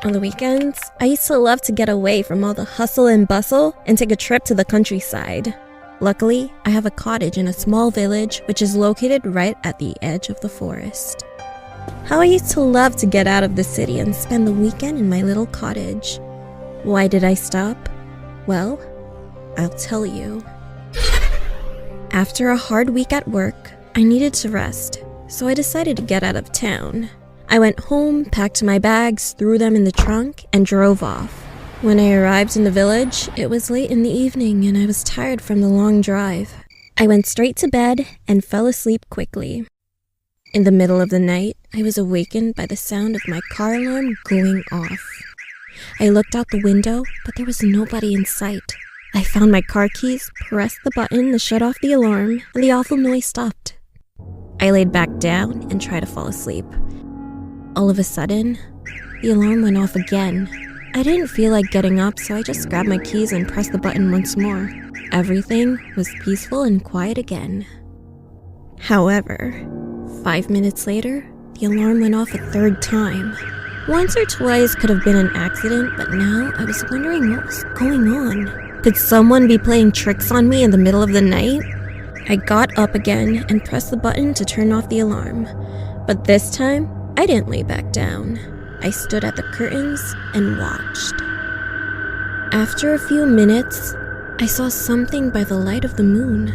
On the weekends, I used to love to get away from all the hustle and bustle and take a trip to the countryside. Luckily, I have a cottage in a small village which is located right at the edge of the forest. How I used to love to get out of the city and spend the weekend in my little cottage. Why did I stop? Well, I'll tell you. After a hard week at work, I needed to rest, so I decided to get out of town. I went home, packed my bags, threw them in the trunk, and drove off. When I arrived in the village, it was late in the evening and I was tired from the long drive. I went straight to bed and fell asleep quickly. In the middle of the night, I was awakened by the sound of my car alarm going off. I looked out the window, but there was nobody in sight. I found my car keys, pressed the button to shut off the alarm, and the awful noise stopped. I laid back down and tried to fall asleep. All of a sudden, the alarm went off again. I didn't feel like getting up, so I just grabbed my keys and pressed the button once more. Everything was peaceful and quiet again. However, 5 minutes later, the alarm went off a third time. Once or twice could have been an accident, but now I was wondering what was going on. Could someone be playing tricks on me in the middle of the night? I got up again and pressed the button to turn off the alarm. But this time, I didn't lay back down. I stood at the curtains and watched. After a few minutes, I saw something by the light of the moon.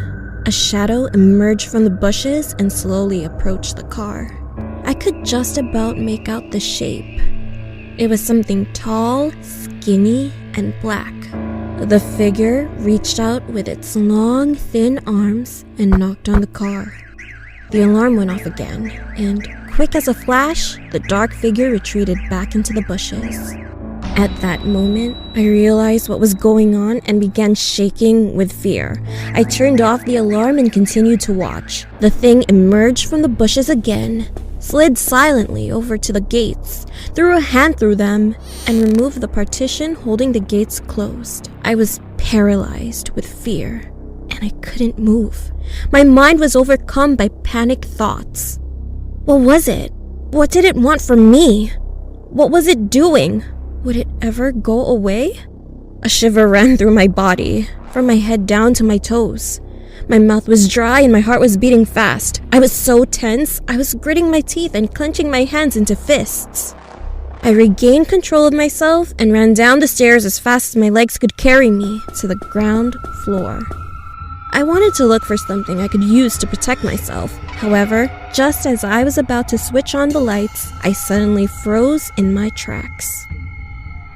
A shadow emerged from the bushes and slowly approached the car. I could just about make out the shape. It was something tall, skinny, and black. The figure reached out with its long, thin arms and knocked on the car. The alarm went off again, and quick as a flash, the dark figure retreated back into the bushes. At that moment, I realized what was going on and began shaking with fear. I turned off the alarm and continued to watch. The thing emerged from the bushes again, slid silently over to the gates, threw a hand through them, and removed the partition holding the gates closed. I was paralyzed with fear, and I couldn't move. My mind was overcome by panic thoughts. What was it? What did it want from me? What was it doing? Would it ever go away? A shiver ran through my body, from my head down to my toes. My mouth was dry and my heart was beating fast. I was so tense, I was gritting my teeth and clenching my hands into fists. I regained control of myself and ran down the stairs as fast as my legs could carry me to the ground floor. I wanted to look for something I could use to protect myself. However, just as I was about to switch on the lights, I suddenly froze in my tracks.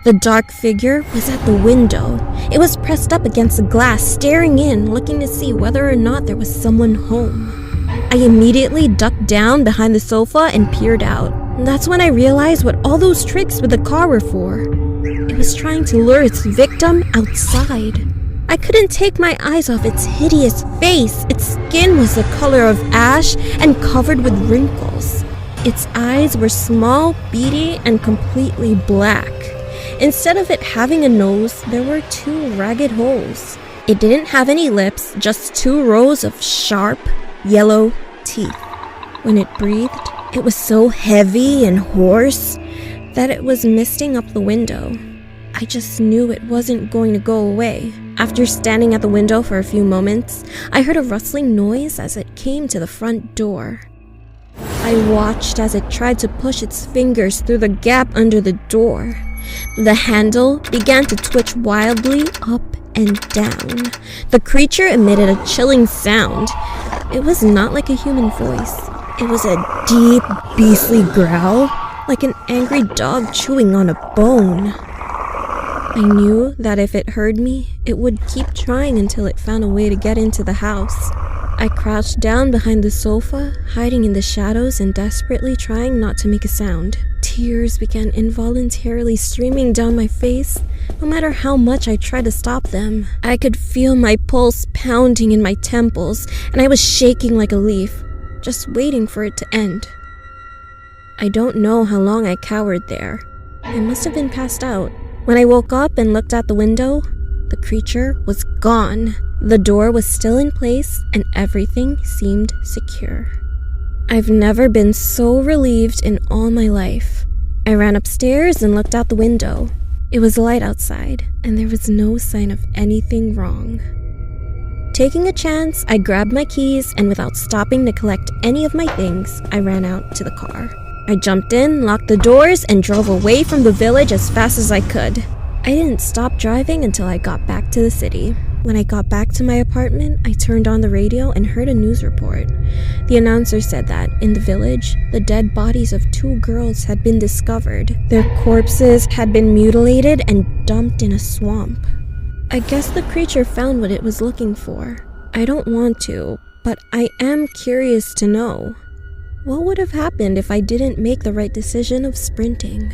The dark figure was at the window. It was pressed up against the glass, staring in, looking to see whether or not there was someone home. I immediately ducked down behind the sofa and peered out. That's when I realized what all those tricks with the car were for. It was trying to lure its victim outside. I couldn't take my eyes off its hideous face. Its skin was the color of ash and covered with wrinkles. Its eyes were small, beady, and completely black. Instead of it having a nose, there were 2 ragged holes. It didn't have any lips, just 2 rows of sharp, yellow teeth. When it breathed, it was so heavy and hoarse that it was misting up the window. I just knew it wasn't going to go away. After standing at the window for a few moments, I heard a rustling noise as it came to the front door. I watched as it tried to push its fingers through the gap under the door. The handle began to twitch wildly up and down. The creature emitted a chilling sound. It was not like a human voice. It was a deep, beastly growl, like an angry dog chewing on a bone. I knew that if it heard me, it would keep trying until it found a way to get into the house. I crouched down behind the sofa, hiding in the shadows and desperately trying not to make a sound. Tears began involuntarily streaming down my face, no matter how much I tried to stop them. I could feel my pulse pounding in my temples, and I was shaking like a leaf, just waiting for it to end. I don't know how long I cowered there. I must have been passed out. When I woke up and looked out the window, the creature was gone. The door was still in place and everything seemed secure. I've never been so relieved in all my life. I ran upstairs and looked out the window. It was light outside, and there was no sign of anything wrong. Taking a chance, I grabbed my keys, and without stopping to collect any of my things, I ran out to the car. I jumped in, locked the doors, and drove away from the village as fast as I could. I didn't stop driving until I got back to the city. When I got back to my apartment, I turned on the radio and heard a news report. The announcer said that, in the village, the dead bodies of 2 girls had been discovered. Their corpses had been mutilated and dumped in a swamp. I guess the creature found what it was looking for. I don't want to, but I am curious to know. What would have happened if I didn't make the right decision of sprinting?